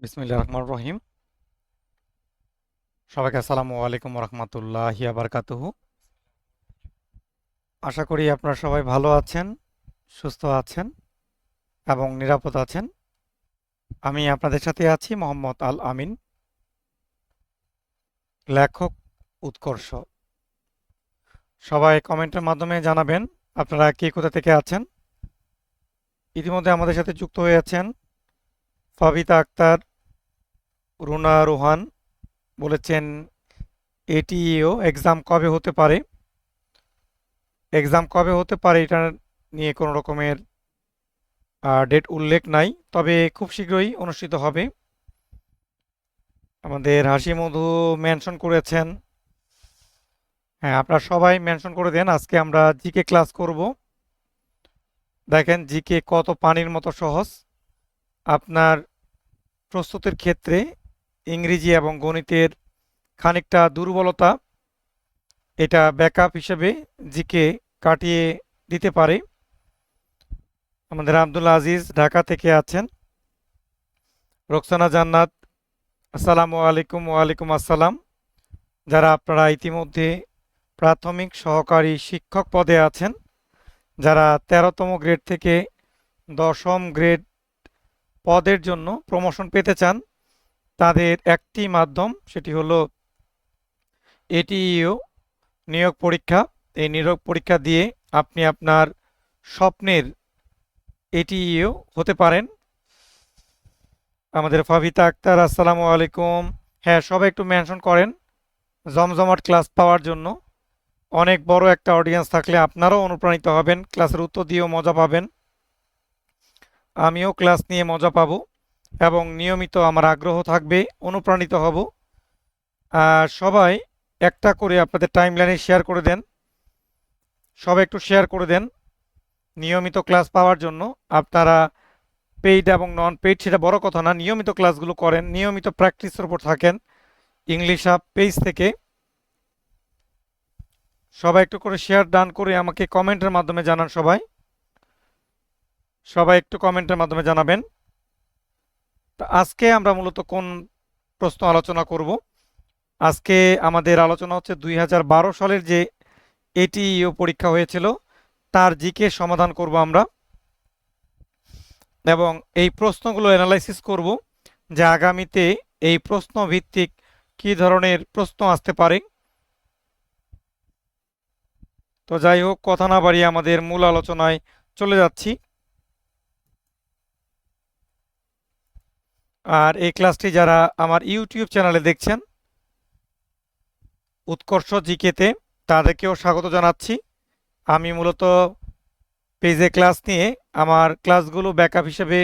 বিসমিল্লাহির রহমানির রহিম। সবাইকে আসসালামু আলাইকুম রহমতুল্লাহি বারাকাতুহু। আশা করি আপনারা সবাই ভালো আছেন, সুস্থ আছেন এবং নিরাপদ আছেন। আমি আপনাদের সাথে আছি মোহাম্মদ আল আমিন, লেখক উৎকর্ষ। সবাই কমেন্টের মাধ্যমে জানাবেন আপনারা কে কোথা থেকে আছেন। ইতিমধ্যে আমাদের সাথে যুক্ত হয়ে আছেন ফাবিতা আক্তার, রুনা রোহান। বলেছেন এটিইও এক্সাম কবে হতে পারে। এক্সাম কবে হতে পারে এটা নিয়ে কোনো রকমের ডেট উল্লেখ নাই, তবে খুব শীঘ্রই অনুষ্ঠিত হবে। আমাদের হাসি মধু মেনশন করেছেন। হ্যাঁ, আপনারা সবাই মেনশন করে দেন। আজকে আমরা জিকে ক্লাস করব। দেখেন জিকে কত পানির মতো সহজ। আপনার প্রস্তুতির ক্ষেত্রে ইংরেজি এবং গণিতের খানিকটা দুর্বলতা, এটা ব্যাকআপ হিসেবে জিকে কাটিয়ে দিতে পারে। আমাদের আব্দুল আজিজ ঢাকা থেকে আছেন। রোকসানা জান্নাত, আসসালামু আলাইকুম। ওয়ালাইকুম আসসালাম। যারা আপনারা ইতিমধ্যে প্রাথমিক সহকারী শিক্ষক পদে আছেন, যারা 13তম গ্রেড থেকে 10ম গ্রেড পদের জন্য প্রমোশন পেতে চান, তাদের একটি মাধ্যম, সেটি হলো এটিইও নিয়োগ পরীক্ষা। এই নিয়োগ পরীক্ষা দিয়ে আপনি আপনার স্বপ্নের এটিইও হতে পারেন। আমাদের ফাবিতা আক্তার, আসসালামু আলাইকুম। হ্যাঁ, সবাই একটু মেনশন করেন জমজমাট ক্লাস পাওয়ার জন্য। অনেক বড় একটা অডিয়েন্স থাকলে আপনারাও অনুপ্রাণিত হবেন, ক্লাসের উত্তর দিয়েও মজা পাবেন, আমিও ক্লাস নিয়ে মজা পাবো এবং নিয়মিত আমার আগ্রহ থাকবে, অনুপ্রাণিত হব। আর সবাই একটা করে আপনাদের টাইমলাইনে শেয়ার করে দেন। সবাই একটু শেয়ার করে দেন নিয়মিত ক্লাস পাওয়ার জন্য। আপনারা পেইড এবং নন পেইড সেটা বড় কথা না, নিয়মিত ক্লাসগুলো করেন, নিয়মিত প্র্যাকটিসের উপর থাকেন ইংলিশ হাব পেজ থেকে। সবাই একটু করে শেয়ার ডান করে আমাকে কমেন্টের মাধ্যমে জানান। সবাই সবাই একটু কমেন্টের মাধ্যমে জানাবেন। তো আজকে আমরা মূলত কোন প্রশ্ন আলোচনা করব। আজকে আমাদের আলোচনা হচ্ছে 2012 সালের যে এটিইও পরীক্ষা হয়েছিল তার জিকে সমাধান করব আমরা, এবং এই প্রশ্নগুলো অ্যানালাইসিস করব যে আগামীতে এই প্রশ্ন ভিত্তিক কি ধরনের প্রশ্ন আসতে পারে। তো যাই হোক, কথা না বাড়িয়ে আমাদের মূল আলোচনায় চলে যাচ্ছি। আর এই ক্লাসটি যারা আমার ইউটিউব চ্যানেলে দেখছেন উৎকর্ষ জিকেতে, তাদেরকেও স্বাগত জানাচ্ছি। আমি মূলত পেজে ক্লাস নিয়ে আমার ক্লাসগুলো ব্যাকআপ হিসেবে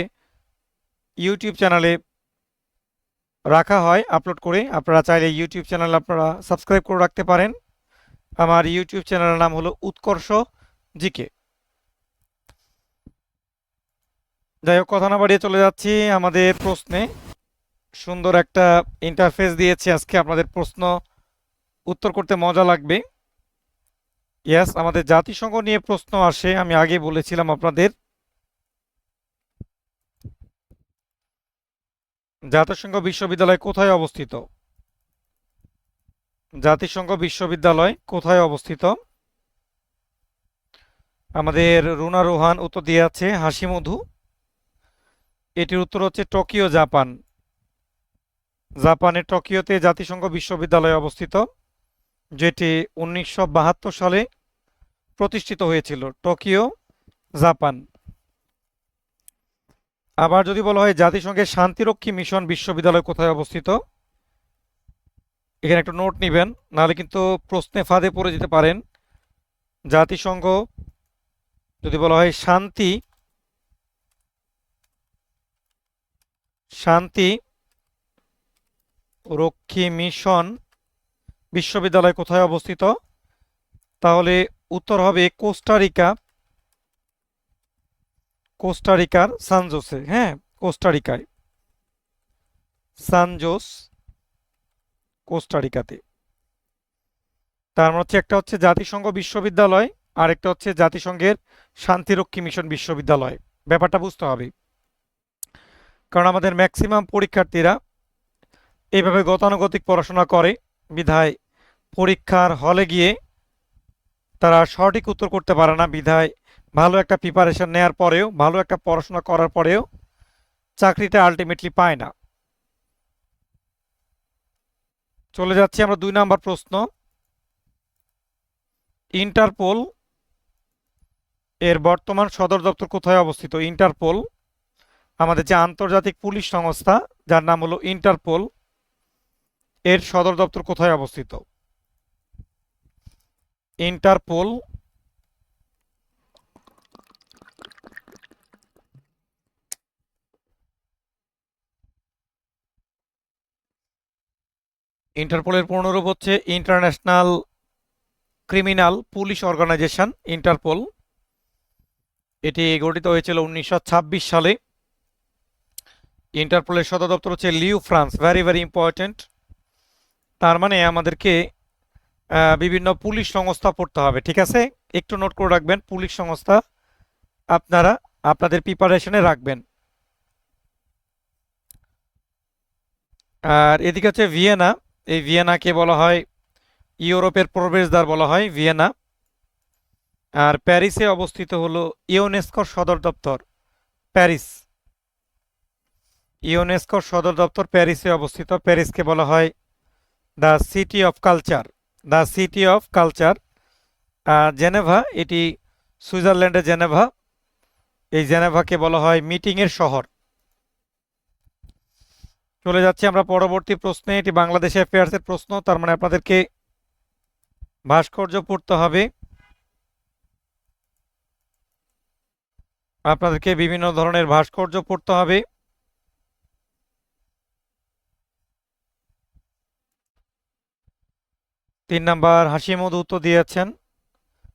ইউটিউব চ্যানেলে রাখা হয় আপলোড করে। আপনারা চাইলে ইউটিউব চ্যানেল আপনারা সাবস্ক্রাইব করে রাখতে পারেন। আমার ইউটিউব চ্যানেলের নাম হলো উৎকর্ষ জিকে। যাই হোক, কথা না বাড়িয়ে চলে যাচ্ছি আমাদের প্রশ্নে। সুন্দর একটা ইন্টারফেস দিয়েছি আজকে, আপনাদের প্রশ্ন উত্তর করতে মজা লাগবে। ইয়েস, আমাদের জাতিসংঘ নিয়ে প্রশ্ন আসে, আমি আগে বলেছিলাম আপনাদের। জাতিসংঘ বিশ্ববিদ্যালয় কোথায় অবস্থিত? জাতিসংঘ বিশ্ববিদ্যালয় কোথায় অবস্থিত? আমাদের রুনা রোহান উত্তর দিয়ে আছে হাসি মধু। এটির উত্তর হচ্ছে টোকিও, জাপান। জাপানের টোকিওতে জাতিসংঘ বিশ্ববিদ্যালয় অবস্থিত, যেটি 1972 সালে প্রতিষ্ঠিত হয়েছিল। Tokyo, Japan. আবার যদি বলা হয় জাতিসংঘের শান্তিরক্ষী মিশন বিশ্ববিদ্যালয় কোথায় অবস্থিত, এখানে একটু নোট নেবেন, নাহলে কিন্তু প্রশ্নে ফাঁদে পড়ে যেতে পারেন। জাতিসংঘ যদি বলা হয় শান্তি রক্ষী মিশন বিশ্ববিদ্যালয় কোথায় অবস্থিত, তাহলে উত্তর হবে কোস্টারিকার সানজোসে। হ্যাঁ, কোস্টারিকায়, সানজোস, কোস্টারিকাতে। তার মানে হচ্ছে একটা হচ্ছে জাতিসংঘ বিশ্ববিদ্যালয় আর একটা হচ্ছে জাতিসংঘের শান্তিরক্ষী মিশন বিশ্ববিদ্যালয়। ব্যাপারটা বুঝতে হবে। কারণ আমাদের ম্যাক্সিমাম পরীক্ষার্থীরা এইভাবে গতানুগতিক পড়াশোনা করে, বিধায় পরীক্ষার হলে গিয়ে তারা সঠিক উত্তর করতে পারে না, বিধায় ভালো একটা প্রিপারেশন নেওয়ার পরেও, ভালো একটা পড়াশোনা করার পরেও চাকরিটা আলটিমেটলি পায় না। চলে যাচ্ছি আমরা 2 নম্বর প্রশ্ন। ইন্টারপোল এর বর্তমান সদর দপ্তর কোথায় অবস্থিত? ইন্টারপোল আমাদের যে আন্তর্জাতিক পুলিশ সংস্থা, যার নাম হলো ইন্টারপোল, এর সদর দপ্তর কোথায় অবস্থিত? ইন্টারপোল ইন্টারপোলের পূর্ণরূপ হচ্ছে international criminal police organisation, Interpol. এটি গঠিত হয়েছিল 1926 সালে। ইন্টারপোলের সদর দপ্তর হচ্ছে লিউ ফ্রান্স। Very very important. তার মানে আমাদেরকে বিভিন্ন পুলিশ সংস্থা পড়তে হবে, ঠিক আছে? একটু নোট করে রাখবেন, পুলিশ সংস্থা আপনারা আপনাদের প্রিপারেশনে রাখবেন। আর এদিকে হচ্ছে ভিয়েনা। এই ভিয়েনাকে বলা হয় ইউরোপের প্রবেশদ্বার, বলা হয় ভিয়েনা। আর প্যারিসে অবস্থিত হলো ইউনেস্কোর সদর দপ্তর, প্যারিস। ইউনেস্কোর সদর দপ্তর প্যারিসে অবস্থিত। প্যারিসকে বলা হয় the city of culture, the city of culture. Geneva, এটি সুইজারল্যান্ডের জেনেভা। এই জেনেভাকে বলা হয় মিটিংয়ের শহর। চলে যাচ্ছি আমরা পরবর্তী প্রশ্নে। এটি বাংলাদেশ অ্যাফেয়ার্সের প্রশ্ন, তার মানে আপনাদেরকে ভাস্কর্য পড়তে হবে। আপনাদেরকে বিভিন্ন ধরনের ভাস্কর্য পড়তে হবে। 3 নম্বর হাসিমুদ উত্তর দিয়েছেন।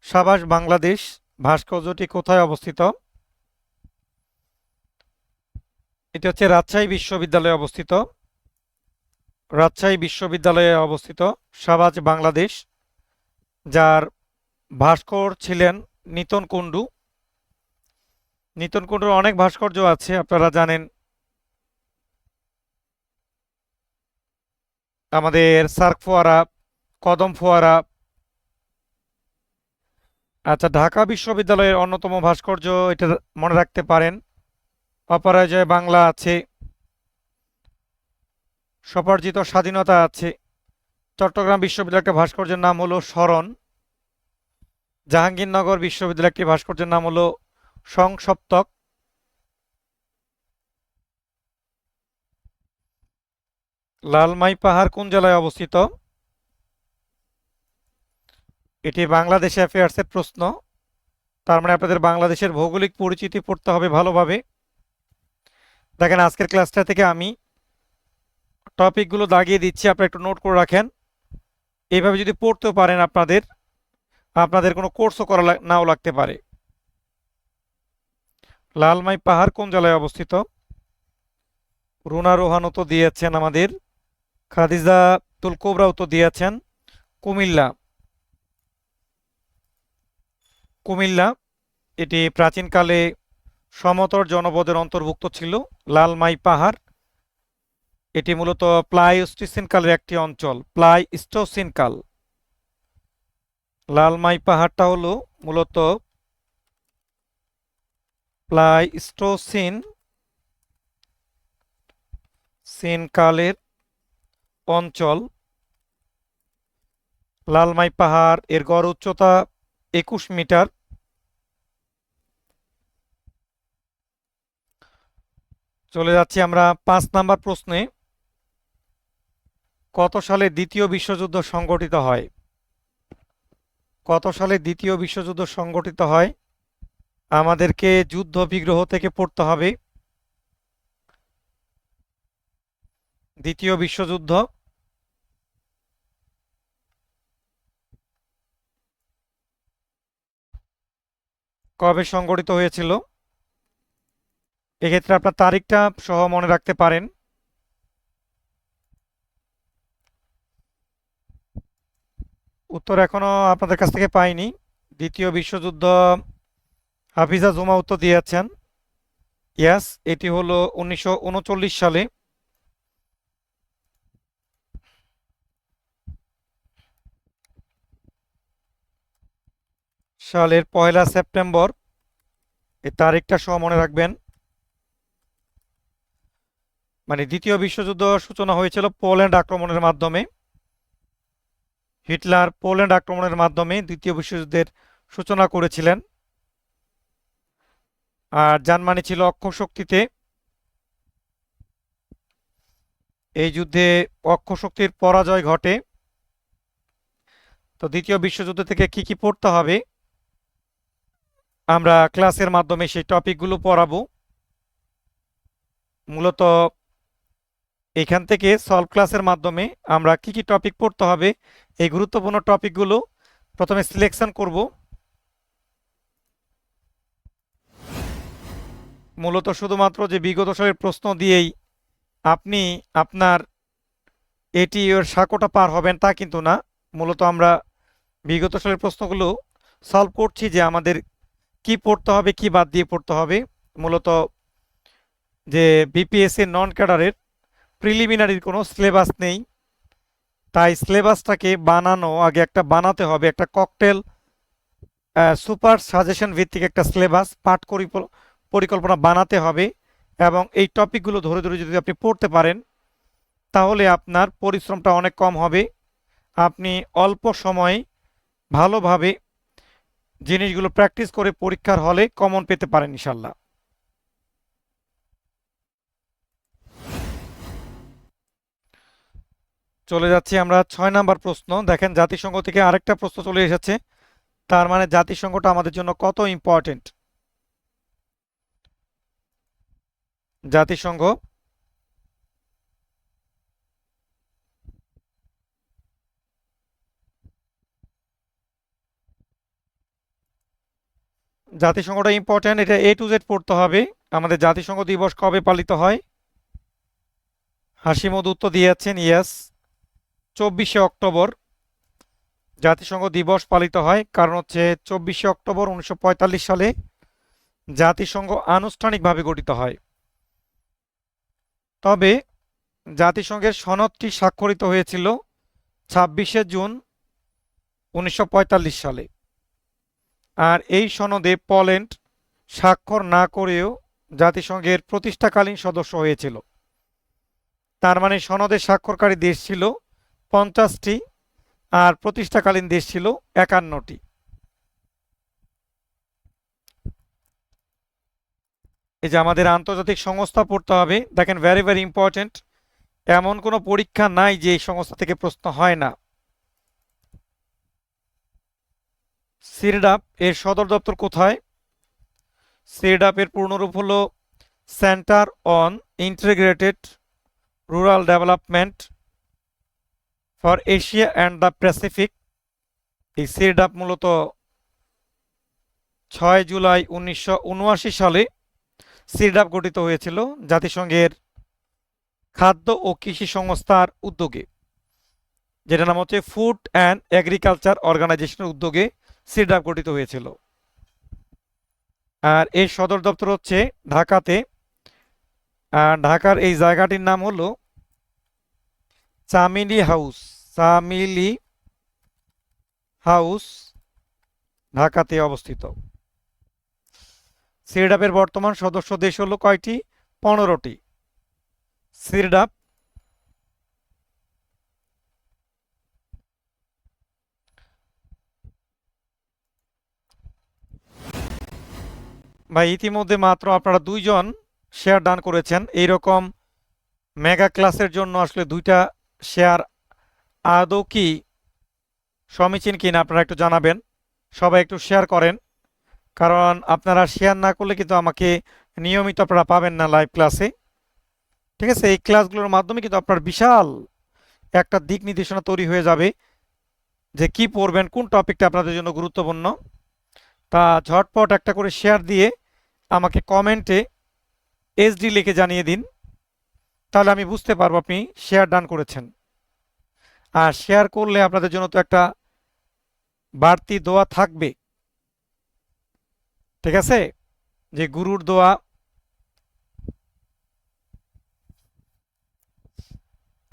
সাবাস বাংলাদেশ ভাস্কর্যটি কোথায় অবস্থিত? এটি হচ্ছে রাজশাহী বিশ্ববিদ্যালয়ে অবস্থিত। রাজশাহী বিশ্ববিদ্যালয়ে অবস্থিত সাবাস বাংলাদেশ, যার ভাস্কর ছিলেন নিতন কুণ্ডু। নিতন কুণ্ডুর অনেক ভাস্কর্য আছে, আপনারা জানেন। আমাদের সার্ক ফোয়ারা, কদম ফোয়ারা। আচ্ছা, ঢাকা বিশ্ববিদ্যালয়ের অন্যতম ভাস্কর্য, এটা মনে রাখতে পারেন, অপরাজয় বাংলা আছে, স্বপার্জিত স্বাধীনতা আছে। চট্টগ্রাম বিশ্ববিদ্যালয়ের একটা ভাস্কর্যের নাম হলো স্মরণ। জাহাঙ্গীরনগর বিশ্ববিদ্যালয়ের একটি ভাস্কর্যের নাম হলো সংসপ্তক। লালমাই পাহাড় কোন জেলায় অবস্থিত? এটি বাংলাদেশ অ্যাফেয়ার্সের প্রশ্ন, তার মানে আপনাদের বাংলাদেশের ভৌগোলিক পরিচিতি পড়তে হবে ভালোভাবে। দেখেন, আজকের ক্লাসটা থেকে আমি টপিকগুলো দাগিয়ে দিচ্ছি, আপনারা একটু নোট করে রাখেন। এইভাবে যদি পড়তেও পারেন, আপনাদের কোনো কোর্সও করা নাও লাগতে পারে। লালমাই পাহাড় কোন জেলায় অবস্থিত? রুনা রোহান তো দিয়েছেন, আমাদের খাদিজা তুল কোবরাও তো দিয়েছেন কুমিল্লা। কুমিল্লা এটি প্রাচীনকালে সমতট জনপদের অন্তর্ভুক্ত ছিল। লালমাই পাহাড় এটি মূলত প্লাইস্টোসিন কালের একটি অঞ্চল, প্লাইস্টোসিন কাল। লালমাই পাহাড়টা হলো মূলত প্লাইস্টোসিন কালের অঞ্চল। লালমাই পাহাড় এর গড় উচ্চতা 21 মিটার। চলে যাচ্ছি আমরা 5 নম্বর প্রশ্নে। কত সালে দ্বিতীয় বিশ্বযুদ্ধ সংগঠিত হয়? কত সালে দ্বিতীয় বিশ্বযুদ্ধ সংগঠিত হয়? আমাদেরকে যুদ্ধ বিগ্রহ থেকে পড়তে হবে। দ্বিতীয় বিশ্বযুদ্ধ কবে সংগঠিত হয়েছিল? এক্ষেত্রে আপনার তারিখটা সহ মনে রাখতে পারেন। উত্তর এখনো আপনাদের কাছ থেকে পাইনি। দ্বিতীয় বিশ্বযুদ্ধ হাফিজা জুমা উত্তর দিয়েছেন। ইয়াস, এটি হলো 1939 সালে। সালের 1 সেপ্টেম্বর, এই তারিখটা সহ মনে রাখবেন। মানে দ্বিতীয় বিশ্বযুদ্ধ সূচনা হয়েছিল পোল্যান্ড আক্রমণের মাধ্যমে। হিটলার পোল্যান্ড আক্রমণের মাধ্যমে দ্বিতীয় বিশ্বযুদ্ধের সূচনা করেছিলেন। আর জার্মানি ছিল অক্ষ শক্তিতে। এই যুদ্ধে অক্ষ শক্তির পরাজয় ঘটে। তো দ্বিতীয় বিশ্বযুদ্ধ থেকে কি কি পড়তে হবে আমরা ক্লাসের মাধ্যমে সেই টপিকগুলো পড়াবো। মূলত এখান থেকে সলভ ক্লাসের মাধ্যমে আমরা কি কি টপিক পড়তে হবে এই গুরুত্বপূর্ণ টপিকগুলো প্রথমে সিলেকশন করব। মূলত শুধুমাত্র যে বিগত সালের প্রশ্ন দিয়েই আপনি আপনার এটি এর সাঁকোটা পার হবেন তা কিন্তু না। মূলত আমরা বিগত সালের প্রশ্নগুলো সলভ করছি যে আমাদের কি পড়তে হবে, কি বাদ দিয়ে পড়তে হবে। মূলত যে বিপিএসসি নন ক্যাডারের প্রিলিমিনারির কোনো সিলেবাস নেই, তাই সিলেবাসটাকে বানানো আগে একটা বানাতে হবে, একটা ককটেল সুপার সাজেশন ভিত্তিক একটা সিলেবাস পাঠ পরিকল্পনা বানাতে হবে। এবং এই টপিকগুলো ধরে ধরে যদি আপনি পড়তে পারেন তাহলে আপনার পরিশ্রমটা অনেক কম হবে। আপনি অল্প সময়ে ভালোভাবে জিনিসগুলো প্র্যাকটিস করে পরীক্ষার হলে কমন পেতে পারেন ইনশাল্লাহ। চলে যাচ্ছি আমরা 6 নাম্বার প্রশ্ন। দেখেন জাতিসংঘ থেকে আরেকটা প্রশ্ন চলে এসেছে, তার মানে জাতিসংঘটা আমাদের জন্য কত ইম্পর্টেন্ট। জাতিসংঘ জাতিসংঘটা ইম্পর্টেন্ট, এটা A to Z পড়তে হবে। আমাদের জাতিসংঘ দিবস কবে পালিত হয়? হাসিমুদ উত্তর দিয়েছেন ইয়েস, 24শে অক্টোবর জাতিসংঘ দিবস পালিত হয়। কারণ হচ্ছে 24শে অক্টোবর 1945 সালে জাতিসংঘ আনুষ্ঠানিকভাবে গঠিত হয়। তবে জাতিসংঘের সনদটি স্বাক্ষরিত হয়েছিল 26শে জুন 1945 সালে। আর এই সনদে পোল্যান্ড স্বাক্ষর না করেও জাতিসংঘের প্রতিষ্ঠাকালীন সদস্য হয়েছিল। তার মানে সনদে স্বাক্ষরকারী দেশ ছিল 50টি আর প্রতিষ্ঠাকালীন দেশ ছিল 51টি। এই যে আমাদের আন্তর্জাতিক সংস্থা পড়তে হবে, দেখেন ভেরি ভেরি ইম্পর্টেন্ট। এমন কোনো পরীক্ষা নাই যে এই সংস্থা থেকে প্রশ্ন হয় না। সিরডাপ এর সদর দপ্তর কোথায়? সিরডাপ এর পূর্ণরূপ হলো centre on integrated rural development for Asia and the Pacific. এই সিরডাপ মূলত 6 জুলাই 1979 সালে সিরডাপ গঠিত হয়েছিল জাতিসংঘের খাদ্য ও কৃষি সংস্থার উদ্যোগে, যেটা নাম হচ্ছে ফুড অ্যান্ড এগ্রিকালচার অর্গানাইজেশনের উদ্যোগে সিরডাপ গঠিত হয়েছিল। আর এর সদর দপ্তর হচ্ছে ঢাকাতে। আর ঢাকার এই জায়গাটির নাম হলো চামেলি হাউস। চামেলি হাউস ঢাকাতে অবস্থিত। সিরডাপের বর্তমান সদস্য দেশ হলো কয়টি? 15টি। সিরডাপ ভাই ইতিমধ্যে মাত্র আপনারা 2জন শেয়ার দান করেছেন। এইরকম মেগা ক্লাসের জন্য আসলে 2টা শেয়ার আদৌ কি সমীচীন কিনা আপনারা একটু জানাবেন। সবাই একটু শেয়ার করেন, কারণ আপনারা শেয়ার না করলে কিন্তু আমাকে নিয়মিত আপনারা পাবেন না লাইভ ক্লাসে। ঠিক আছে, এই ক্লাসগুলোর মাধ্যমে কিন্তু আপনার বিশাল একটা দিক নির্দেশনা তৈরি হয়ে যাবে যে কি পড়বেন, কোন টপিকটা আপনাদের জন্য গুরুত্বপূর্ণ। তা ঝটপট একটা করে শেয়ার দিয়ে আমাকে কমেন্টে SD লিখে জানিয়ে দিন, তাহলে আমি বুঝতে পারবো আপনি শেয়ার ডান করেছেন। আর শেয়ার করলে আপনাদের জন্য তো একটা বাড়তি দোয়া থাকবে। ঠিক আছে, যে গুরুর দোয়া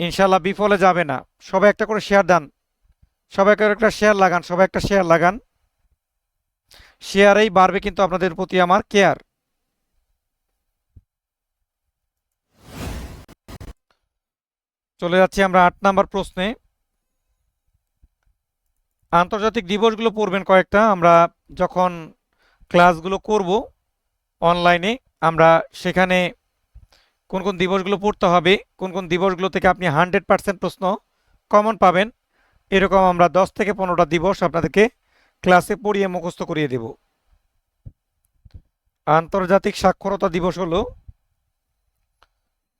ইনশাল্লাহ বিফলে যাবে না। সবাই একটা করে শেয়ার দেন, সবাই করে একটা শেয়ার লাগান, সবাই একটা শেয়ার লাগান। শেয়ারেই বাড়বে কিন্তু আপনাদের প্রতি আমার কেয়ার। চলে যাচ্ছি আমরা 8 নাম্বার প্রশ্নে। আন্তর্জাতিক দিবসগুলো পড়বেন কয়েকটা। আমরা যখন ক্লাসগুলো করব অনলাইনে, আমরা সেখানে কোন কোন দিবসগুলো পড়তে হবে, কোন কোন দিবসগুলো থেকে আপনি 100% প্রশ্ন কমন পাবেন, এরকম আমরা 10 থেকে 15টা দিবস আপনাদেরকে ক্লাসে পড়িয়ে মুখস্থ করিয়ে দেব। আন্তর্জাতিক সাক্ষরতা দিবস হলো,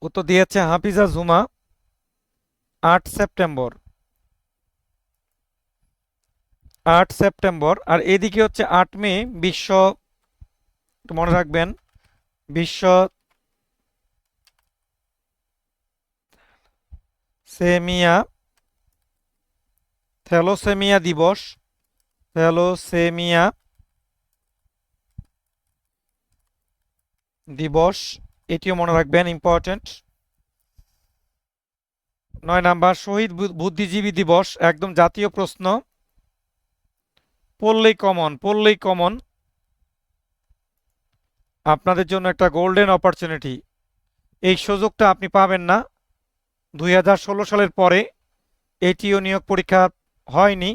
উত্তর দিয়েছে হাফিজা জুমা, 8 সেপ্টেম্বর। 8 সেপ্টেম্বর। আর এদিকে হচ্ছে 8 মে বিশ্ব, একটু মনে রাখবেন, বিশ্ব সেমিয়া থ্যালোসেমিয়া দিবস। থ্যালোসেমিয়া দিবস, এটিও মনে রাখবেন, ইম্পর্টেন্ট। 9 নাম্বার শহীদ বুদ্ধিজীবী দিবস, একদম জাতীয় প্রশ্ন, পড়লেই কমন, পড়লেই কমন। আপনাদের জন্য একটা গোল্ডেন অপরচুনিটি, এই সুযোগটা আপনি পাবেন না। 2016 সালের পরে এটিও নিয়োগ পরীক্ষা হয়নি।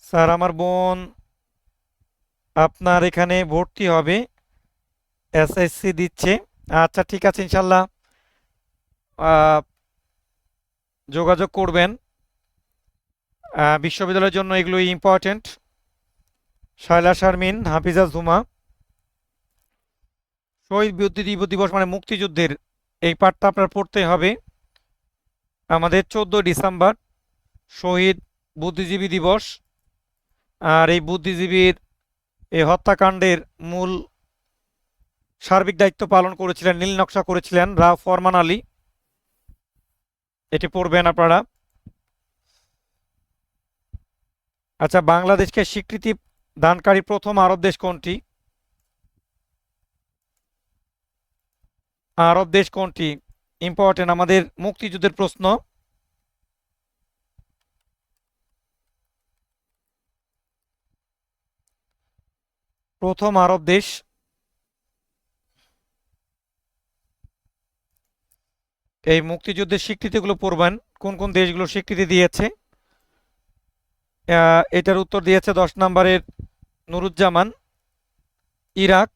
স্যার আমার বোন আপনার এখানে ভর্তি হবে, এসএসসি দিচ্ছে। আচ্ছা ঠিক আছে, ইনশাল্লাহ যোগাযোগ করবেন। বিশ্ববিদ্যালয়ের জন্য এগুলো ইম্পর্টেন্ট। শায়লা শারমিন, হাফিজা জুমা। শহীদ বুদ্ধিজীবী দিবস মানে মুক্তিযুদ্ধের, এই পাঠটা আপনার পড়তে হবে। আমাদের 14 ডিসেম্বর শহীদ বুদ্ধিজীবী দিবস। আর এই বুদ্ধিজীবীর এই হত্যাকাণ্ডের মূল সার্বিক দায়িত্ব পালন করেছিলেন, নীল নকশা করেছিলেন রাও ফরমান আলী। এটি পড়বেন আপনারা। আচ্ছা, বাংলাদেশকে স্বীকৃতি দানকারী প্রথম আরব দেশ কোনটি? আরব দেশ কোনটি? ইম্পর্টেন্ট, আমাদের মুক্তিযুদ্ধের প্রশ্ন। প্রথম আরব দেশ, এই মুক্তিযুদ্ধের স্বীকৃতিগুলো পড়বেন, কোন কোন দেশগুলো স্বীকৃতি দিয়েছে। এটার উত্তর দিয়েছে 10 নাম্বারের নুরুজ্জামান, ইরাক।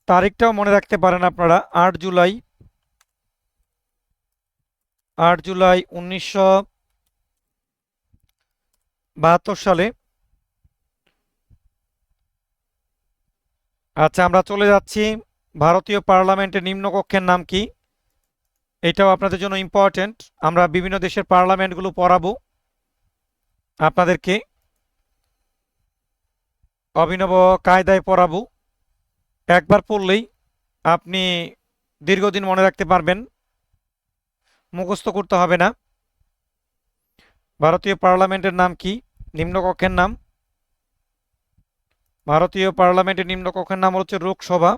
তারিখটাও মনে রাখতে পারেন আপনারা, 8 জুলাই। 8 জুলাই 1972 সালে। আচ্ছা আমরা চলে যাচ্ছি, ভারতীয় পার্লামেন্টের নিম্নকক্ষের নাম কি? এটাও আপনাদের জন্য ইম্পর্টেন্ট। আমরা বিভিন্ন দেশের পার্লামেন্টগুলো পড়াবো আপনাদেরকে, অভিনব কায়দায় পড়াবো। একবার পড়লেই আপনি দীর্ঘদিন মনে রাখতে পারবেন, মুখস্থ করতে হবে না। ভারতীয় পার্লামেন্টের নাম কি? নিম্নকক্ষের নাম, ভারতীয় পার্লামেন্টের নিম্নকক্ষের নাম হচ্ছে লোকসভা।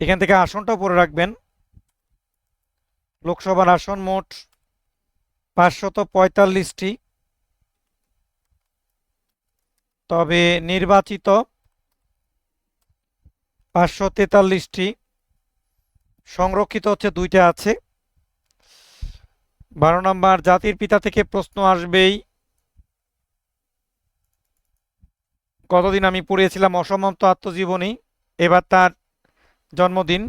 এখান থেকে আসনটাও পড়ে রাখবেন। লোকসভার আসন মোট 545টি, তবে নির্বাচিত 543টি, সংরক্ষিত হচ্ছে 2টা আছে। 12 নাম্বার জাতির পিতা থেকে প্রশ্ন আসবেই। কতদিন আমি পড়িয়েছিলাম অসমাপ্ত আত্মজীবনী, এবার তার জন্মদিন।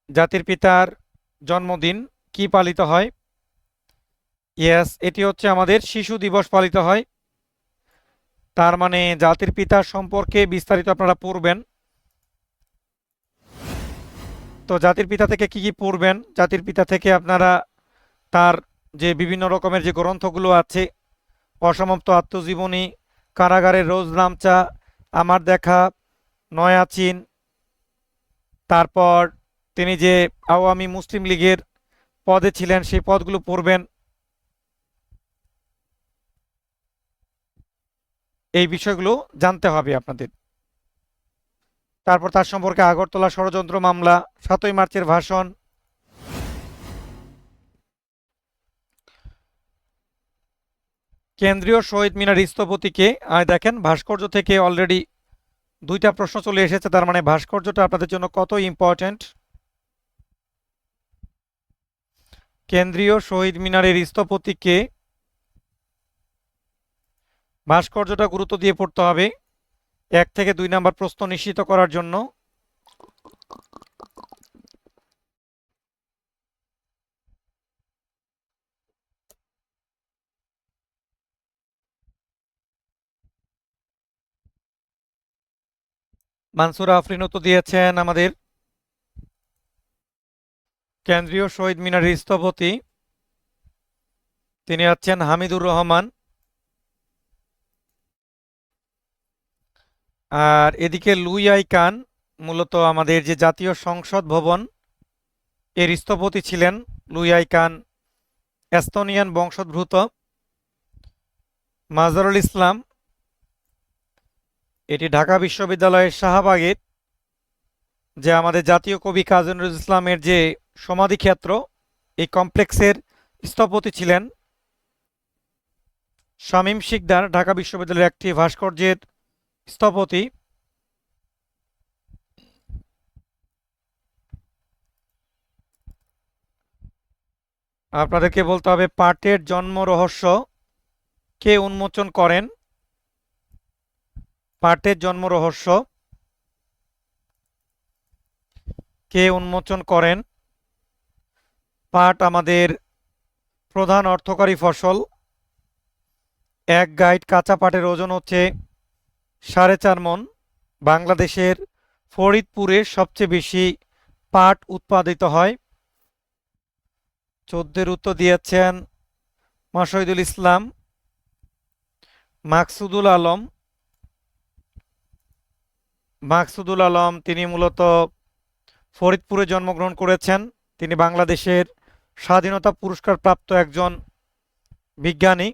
জাতির পিতার জন্মদিন কি পালিত হয়? ইয়েস, এটি হচ্ছে আমাদের শিশু দিবস পালিত হয়। তার মানে জাতির পিতার সম্পর্কে বিস্তারিত আপনারা পড়বেন। তো জাতির পিতা থেকে কি কি পড়বেন? জাতির পিতা থেকে আপনারা তার যে বিভিন্ন রকমের যে গ্রন্থগুলো আছে, অসমাপ্ত আত্মজীবনী, কারাগারের রোজ নামচা, আমার দেখা, নয়া চীন, তারপর তিনি যে আওয়ামী মুসলিম লীগের পদে ছিলেন সেই পদগুলো পড়বেন। এই বিষয়গুলো জানতে হবে আপনাদের। তারপর তার সম্পর্কে আগরতলা ষড়যন্ত্র মামলা, 7ই মার্চের ভাষণ, কেন্দ্রীয় শহীদ মিনার স্থপতিকে। দেখেন ভাস্কর্য থেকে অলরেডি দুইটা প্রশ্ন চলে এসেছে, তার মানে ভাস্কর্যটা আপনাদের জন্য কত ইম্পর্ট্যান্ট। কেন্দ্রীয় শহীদ মিনারের স্থপতিকে, ভাস্কর্যটা গুরুত্ব দিয়ে পড়তে হবে 1 থেকে 2 নাম্বার প্রশ্ন নিশ্চিত করার জন্য। মানসুরা আফরিন উত্তর দিয়েছেন আমাদের কেন্দ্রীয় শহীদ মিনারের স্থপতি তিনি হচ্ছেন হামিদুর রহমান। আর এদিকে লুই আই কান মূলত আমাদের যে জাতীয় সংসদ ভবন এর স্থপতি ছিলেন লুই আই কান, এস্তোনিয়ান বংশোদ্ভূত। মাজহারুল ইসলাম, এটি ঢাকা বিশ্ববিদ্যালয়ের শাহবাগের যে আমাদের জাতীয় কবি কাজী নজরুল ইসলামের যে সমাধিক্ষেত্র, এই কমপ্লেক্সের স্থপতি ছিলেন শামীম শিকদার, ঢাকা বিশ্ববিদ্যালয়ের একটি ভাস্কর্যের স্থপতি। আপনাদেরকে বলতে হবে পাটের জন্ম রহস্য কে উন্মোচন করেন। পাটের জন্ম রহস্য কে উন্মোচন করেন। পাট আমাদের প্রধান অর্থকরী ফসল। 1 গাইড কাঁচা পাটের ওজন হচ্ছে 4.5 মণ। বাংলাদেশের ফরিদপুরে সবচেয়ে বেশি পাট উৎপাদিত হয়। 14 উত্তর দিয়েছেন মাশহিদুল ইসলাম। মাকসুদুল আলম, মাকসুদুল আলম তিনি মূলত ফরিদপুরে জন্মগ্রহণ করেছেন। তিনি বাংলাদেশের স্বাধীনতা পুরস্কার প্রাপ্ত একজন বিজ্ঞানী।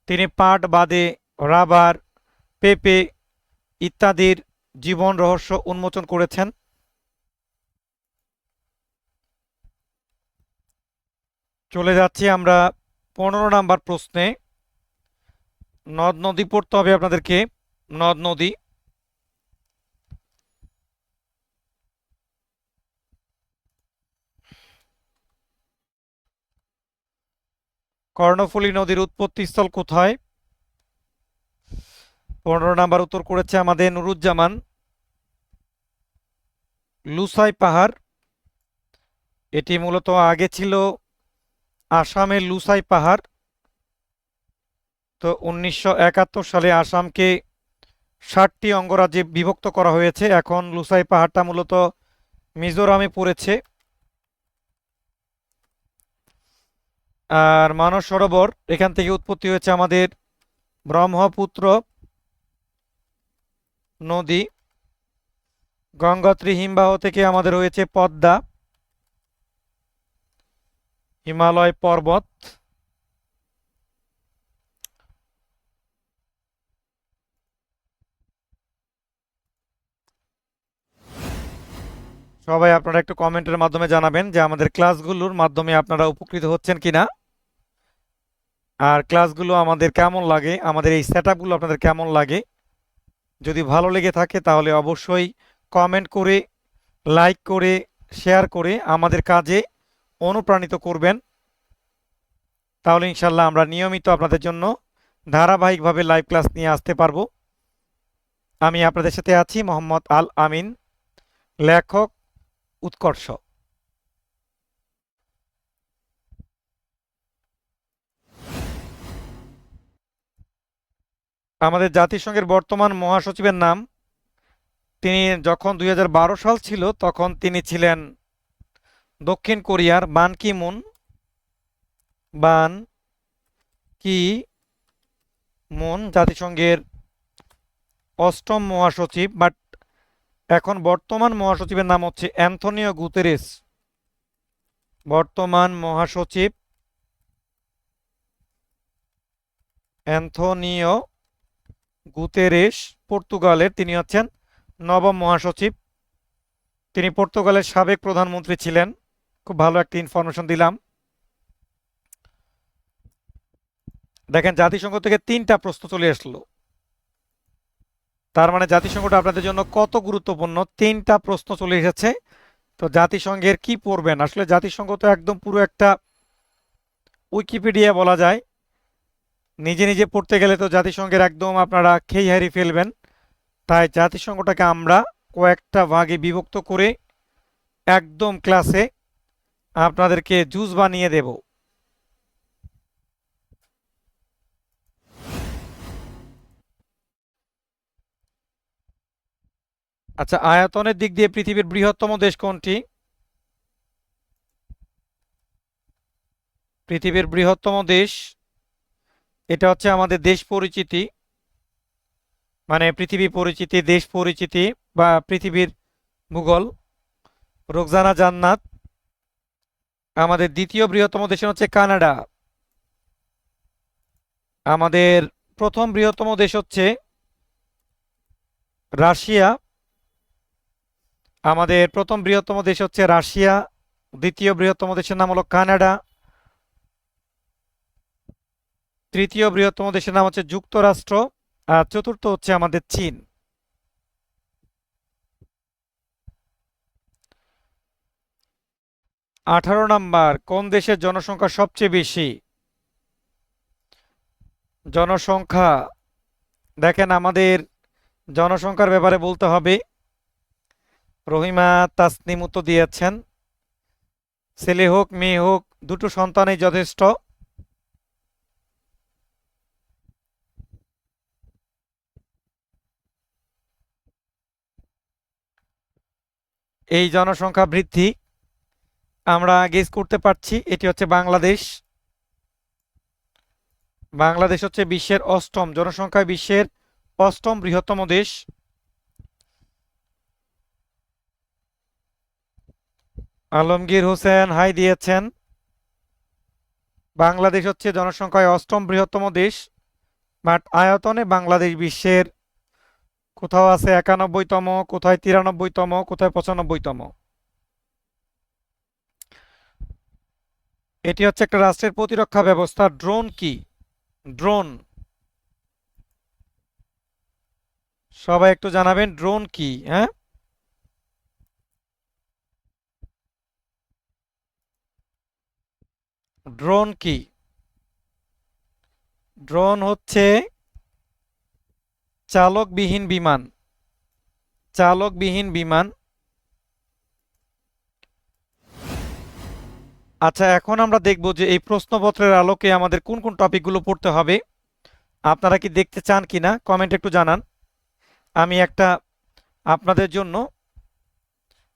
তিনি পাট বাদে রাবার, পেঁপে ইত্যাদির জীবন রহস্য উন্মোচন করেছেন। চলে যাচ্ছি আমরা 15 নাম্বার প্রশ্নে। নদ নদী পড়তে হবে আপনাদেরকে। নদ নদী, কর্ণফুলী নদীর উৎপত্তিস্থল কোথায়? 15 নাম্বার উত্তর করেছে আমাদের নুরুজ্জামান। লুসাই পাহাড়, এটি মূলত আগে ছিল আসামের লুসাই পাহাড়। তো 1971 সালে আসামকে 60টি অঙ্গরাজ্যে বিভক্ত করা হয়েছে। এখন লুসাই পাহাড়টা মূলত মিজোরামে পড়েছে। আর মানস সরোবর, এখান থেকে উৎপত্তি হয়েছে আমাদের ব্রহ্মপুত্র নদী। গঙ্গোত্রী হিমবাহ থেকে আমাদের হয়েছে পদ্মা, হিমালয় পর্বত। সবাই আপনারা একটু কমেন্টের মাধ্যমে জানাবেন যে আমাদের ক্লাসগুলোর মাধ্যমে আপনারা উপকৃত হচ্ছেন কিনা, আর ক্লাসগুলো আমাদের কেমন লাগে, আমাদের এই সেটআপগুলো আপনাদের কেমন লাগে। যদি ভালো লেগে থাকে তাহলে অবশ্যই কমেন্ট করে, লাইক করে, শেয়ার করে আমাদের কাজে অনুপ্রাণিত করবেন। তাহলে ইনশাল্লাহ আমরা নিয়মিত আপনাদের জন্য ধারাবাহিকভাবে লাইভ ক্লাস নিয়ে আসতে পারবো। আমি আপনাদের সাথে আছি মোহাম্মদ আল আমিন, লেখক উৎকর্ষ। আমাদের জাতিসংঘের বর্তমান মহাসচিবের নাম, তিনি যখন 2012 সাল ছিল তখন তিনি ছিলেন দক্ষিণ কোরিয়ার বান কি মুন। বান কি মুন জাতিসংঘের 8ম মহাসচিব, বাট এখন বর্তমান মহাসচিবের নাম হচ্ছে অ্যান্থনিও গুতেরেস। বর্তমান মহাসচিব অ্যান্থনিও গুতেরেস পর্তুগালের, তিনি হচ্ছেন নবম মহাসচিব। তিনি পর্তুগালের সাবেক প্রধানমন্ত্রী ছিলেন। খুব ভালো একটা ইনফরমেশন দিলাম। দেখেন জাতিসংঘ থেকে 3টা প্রশ্ন চলে আসলো, তার মানে জাতিসংঘটা আপনাদের জন্য কত গুরুত্বপূর্ণ। 3টা প্রশ্ন চলে এসেছে। তো জাতিসংঘের কি পড়বেন, আসলে জাতিসংঘ তো একদম পুরো একটা উইকিপিডিয়া বলা যায়। নিজে নিজে পড়তে গেলে তো জাতিসংঘের একদম আপনারা খেই হারিয়ে ফেলবেন। তাই জাতিসংঘটাকে আমরা কয়েকটা ভাগে বিভক্ত করে একদম ক্লাসে আপনাদেরকে জুস বানিয়ে দেব। আচ্ছা, আয়তনের দিক দিয়ে পৃথিবীর বৃহত্তম দেশ কোনটি? পৃথিবীর বৃহত্তম দেশ, এটা হচ্ছে আমাদের দেশ পরিচিতি, মানে পৃথিবী পরিচিতি, দেশ পরিচিতি বা পৃথিবীর ভূগোল, রোকজানা জান্নাত। আমাদের দ্বিতীয় বৃহত্তম দেশ হচ্ছে কানাডা। আমাদের প্রথম বৃহত্তম দেশ হচ্ছে রাশিয়া। আমাদের প্রথম বৃহত্তম দেশ হচ্ছে রাশিয়া, দ্বিতীয় বৃহত্তম দেশের নাম হলো কানাডা, তৃতীয় বৃহত্তম দেশের নাম হচ্ছে যুক্তরাষ্ট্র, আর চতুর্থ হচ্ছে আমাদের চীন। 18 নাম্বার, কোন দেশের জনসংখ্যা সবচেয়ে বেশি? জনসংখ্যা, দেখেন আমাদের জনসংখ্যার ব্যাপারে বলতে হবে। রহিমা তাসনিম উত্তর দিয়েছেন, ছেলে হোক মেয়ে হোক দুটো সন্তানই যথেষ্ট। এই জনসংখ্যা বৃদ্ধি আমরা গেস করতে পারছি, এটি হচ্ছে বাংলাদেশ। বাংলাদেশ হচ্ছে বিশ্বের অষ্টম জনসংখ্যায়, বিশ্বের অষ্টম বৃহত্তম দেশ। আলমগীর হোসেন হাই দিয়েছেন। বাংলাদেশ হচ্ছে জনসংখ্যায় অষ্টম বৃহত্তম দেশ, বাট আয়তনে বাংলাদেশ বিশ্বের কোথাও আছে 91তম, কোথায় 93তম, কোথায় 95তম। এটি হচ্ছে একটা রাষ্ট্রের প্রতিরক্ষা ব্যবস্থা। ড্রোন কি? ড্রোন, সবাই একটু জানাবেন ড্রোন কি। হ্যাঁ, ড্রোন কি? ড্রোন হচ্ছে চালকবিহীন বিমান। চালকবিহীন বিমান। আচ্ছা, এখন আমরা দেখব যে এই প্রশ্নপত্রের আলোকে আমাদের কোন কোন টপিকগুলো পড়তে হবে। আপনারা কি দেখতে চান কিনা কমেন্টে একটু জানান। আমি একটা আপনাদের জন্য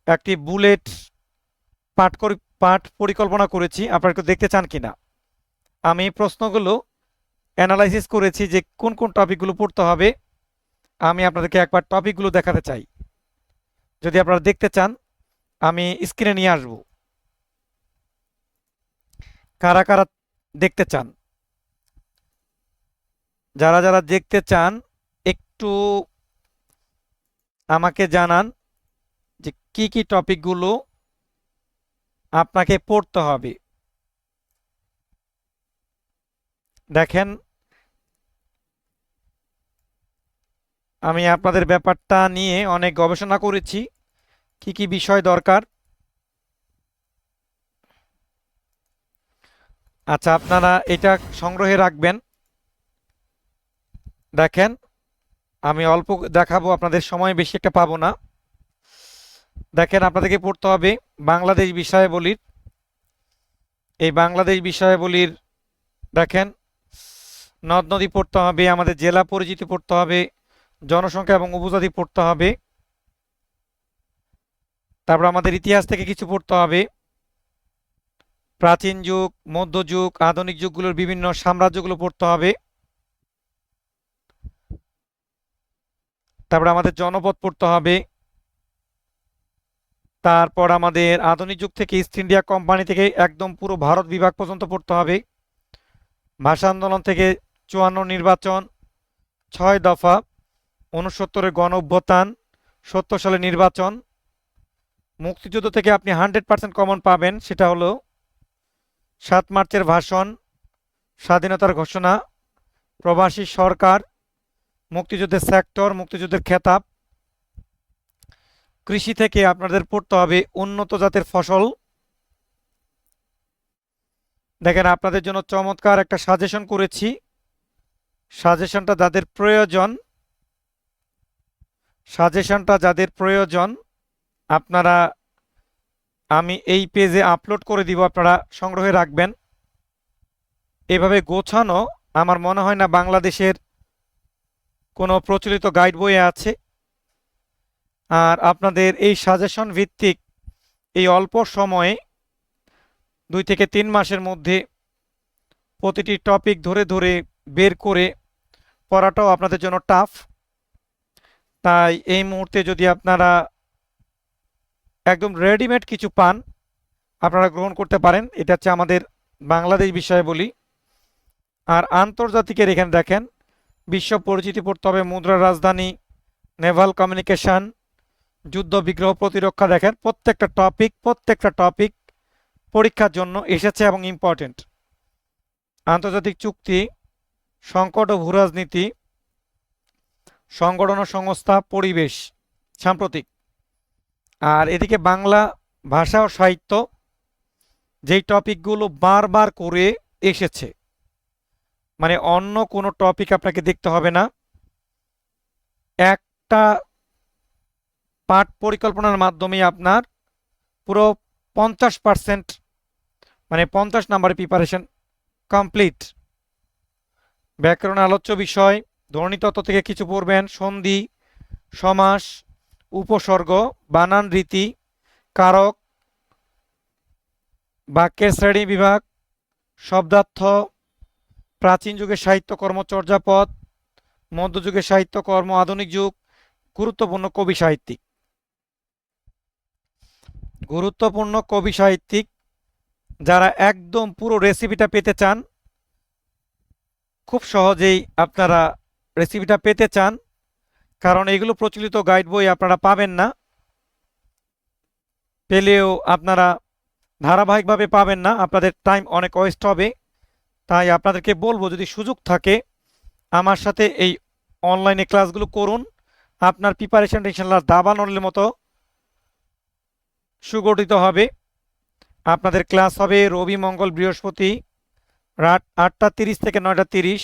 একটি বুলেট পাঠ পরিকল্পনা করেছি, আপনারা একটু দেখতে চান কিনা। আমি প্রশ্নগুলো অ্যানালাইসিস করেছি যে কোন কোন টপিকগুলো পড়তে হবে। আমি আপনাদেরকে একবার টপিকগুলো দেখাতে চাই। যদি আপনারা দেখতে চান আমি স্ক্রিনে নিয়ে আসব। কারা কারা দেখতে চান? যারা যারা দেখতে চান একটু আমাকে জানান যে কি কি টপিকগুলো আপনাকে পড়তে হবে। দেখেন আমি আপনাদের ব্যাপারটা নিয়ে অনেক গবেষণা করেছি, কি কি বিষয় দরকার। আচ্ছা, আপনারা এটা সংগ্রহে রাখবেন। দেখেন আমি অল্প দেখাবো, আপনাদের সময় বেশি একটা পাবো না। দেখেন আপনাদেরকে পড়তে হবে বাংলাদেশ বিষয়াবলীর। এই বাংলাদেশ বিষয়াবলীর দেখেন নদ নদী পড়তে হবে, আমাদের জেলা পরিচিতি পড়তে হবে, জনসংখ্যা এবং উপজাতি পড়তে হবে, তারপর আমাদের ইতিহাস থেকে কিছু পড়তে হবে, প্রাচীন যুগ, মধ্যযুগ, আধুনিক যুগগুলোর বিভিন্ন সাম্রাজ্যগুলো পড়তে হবে, তারপর আমাদের জনপদ পড়তে হবে, তারপর আমাদের আধুনিক যুগ থেকে ইস্ট ইন্ডিয়া কোম্পানি থেকে একদম পুরো ভারত বিভাগ পর্যন্ত পড়তে হবে, ভাষা আন্দোলন থেকে 54 নির্বাচন, 6 দফা, 69-এর গণ অভ্যুত্থান, 70 সালে নির্বাচন। মুক্তিযুদ্ধ থেকে আপনি 100% কমন পাবেন, সেটা হলো 7 মার্চের ভাষণ, স্বাধীনতার ঘোষণা, প্রবাসী সরকার, মুক্তিযুদ্ধের সেক্টর, মুক্তিযুদ্ধের খেতাব। কৃষি থেকে আপনাদের পড়তে হবে উন্নত জাতের ফসল। দেখেন আপনাদের জন্য চমৎকার একটা সাজেশন করেছি। সাজেশনটা যাদের প্রয়োজন আপনারা, আমি এই পেজে আপলোড করে দিব, আপনারা সংগ্রহে রাখবেন। এভাবে গোছানো আমার মনে হয় না বাংলাদেশের কোনো প্রচলিত গাইড বইয়ে আছে। আর আপনাদের এই সাজেশন ভিত্তিক এই অল্প সময়ে 2 থেকে 3 মাসের মধ্যে প্রতিটি টপিক ধরে ধরে বের করে পড়াটাও আপনাদের জন্য টাফ। তাই এই মুহূর্তে যদি আপনারা একদম রেডিমেড কিছু পান, আপনারা গ্রহণ করতে পারেন। এটা হচ্ছে আমাদের বাংলাদেশ বিষয়ে বলি। আর আন্তর্জাতিকের এখানে দেখেন বিশ্ব পরিচিতি পড়তে হবে, মুদ্রার রাজধানী, নেভাল কমিউনিকেশন, যুদ্ধ বিগ্রহ প্রতিরক্ষা। দেখেন প্রত্যেকটা টপিক পরীক্ষার জন্য এসেছে এবং ইম্পর্টেন্ট। আন্তর্জাতিক চুক্তি, সংকট ও ভূরাজনীতি, সংগঠন ও সংস্থা, পরিবেশ, সাম্প্রতিক। আর এদিকে বাংলা ভাষা ও সাহিত্য, যেই টপিকগুলো বারবার করে এসেছে, মানে অন্য কোনো টপিক আপনাকে দেখতে হবে না। একটা পাঠ পরিকল্পনার মাধ্যমে আপনার পুরো 50%, মানে 50 নাম্বারের প্রিপারেশন কমপ্লিট। ব্যাকরণ আলোচ্য বিষয়, ধ্বনিতত্ত্ব থেকে কিছু পড়বেন, সন্ধি, সমাস, উপসর্গ, বানান, রীতি, কারক, বাক্যের শ্রেণী বিভাগ, শব্দার্থ, প্রাচীন যুগের সাহিত্যকর্ম, চর্যাপদ, মধ্যযুগের সাহিত্যকর্ম, আধুনিক যুগ, গুরুত্বপূর্ণ কবি সাহিত্যিক। যারা একদম পুরো রেসিপিটা পেতে চান, খুব সহজেই আপনারা রেসিপিটা পেতে চান, কারণ এগুলো প্রচলিত গাইড বই আপনারা পাবেন না, পেলেও আপনারা ধারাবাহিকভাবে পাবেন না, আপনাদের টাইম অনেক ওয়েস্ট হবে। তাই আপনাদেরকে বলবো যদি সুযোগ থাকে আমার সাথে এই অনলাইনে ক্লাসগুলো করুন। আপনার প্রিপারেশন ইনশাআল্লাহ দাবানলের মতো সুগঠিত হবে। আপনাদের ক্লাস হবে রবি, মঙ্গল, বৃহস্পতি রাত 8টা 30 থেকে 9টা 30।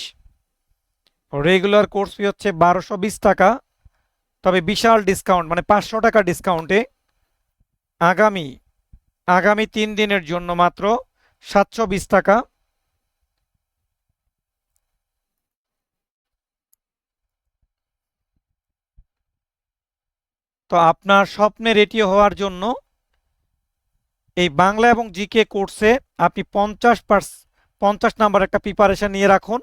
রেগুলার কোর্স ফি হচ্ছে 1220 টাকা। তবে বিশাল ডিসকাউন্ট, মানে 500 টাকা ডিসকাউন্টে আগামী 3 দিনের জন্য মাত্র 720 টাকা। তো আপনার স্বপ্নে রেডিও হওয়ার জন্য এই বাংলা এবং জিকে কোর্সে আপনি 50 নাম্বার একটা প্রিপারেশন নিয়ে রাখুন।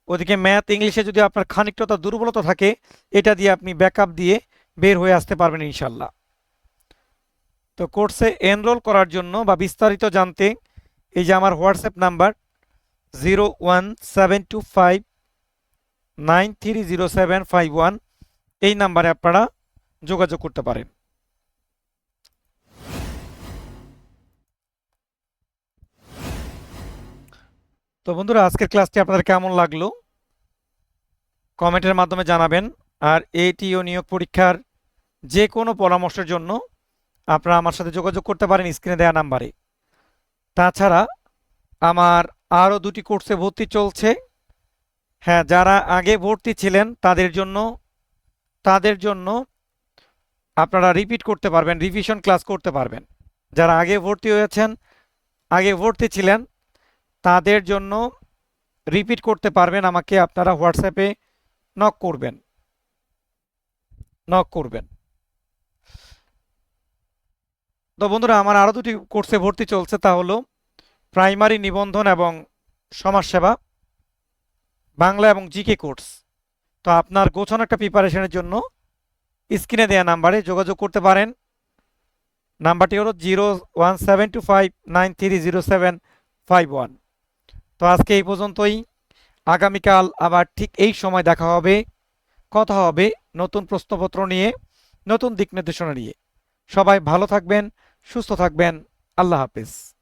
ওদিকে ম্যাথ, ইংলিশে যদি আপনার খানিকটা দুর্বলতা থাকে, এটা দিয়ে আপনি ব্যাকআপ দিয়ে বের হয়ে আসতে পারবেন ইনশাল্লাহ। তো কোর্সে এনরোল করার জন্য বা বিস্তারিত জানতে এই যে আমার হোয়াটসঅ্যাপ নাম্বার 01725930751, এই নাম্বারে আপনারা যোগাযোগ করতে পারেন। তো বন্ধুরা, আজকের ক্লাসটি আপনাদের কেমন লাগলো কমেন্টের মাধ্যমে জানাবেন। আর এটিও নিয়োগ পরীক্ষার যে কোনো পরামর্শের জন্য আপনারা আমার সাথে যোগাযোগ করতে পারেন স্ক্রিনে দেওয়া নাম্বারে। তাছাড়া আমার আরও 2টি কোর্সে ভর্তি চলছে। হ্যাঁ, যারা আগে ভর্তি ছিলেন তাদের জন্য আপনারা রিপিট করতে পারবেন, রিভিশন ক্লাস করতে পারবেন। যারা আগে ভর্তি হয়েছেন, আগে ভর্তি ছিলেন, তাদের জন্য রিপিট করতে পারবেন। আমাকে আপনারা হোয়াটসঅ্যাপে নক করবেন। তো বন্ধুরা, আমার আরও 2টি কোর্সে ভর্তি চলছে, তা হলো প্রাইমারি নিবন্ধন এবং সমাজসেবা, বাংলা এবং জিকে কোর্স। তো আপনার গোছানো একটা প্রিপারেশনের জন্য স্ক্রিনে দেওয়া নাম্বারে যোগাযোগ করতে পারেন। নাম্বারটি হলো 01725930751। তো আজকে এই পর্যন্তই। আগামীকাল আবার ঠিক এই সময় দেখা হবে, কথা হবে নতুন প্রশ্নপত্র নিয়ে, নতুন দিক নির্দেশনা নিয়ে। সবাই ভালো থাকবেন, সুস্থ থাকবেন। আল্লাহ হাফেজ।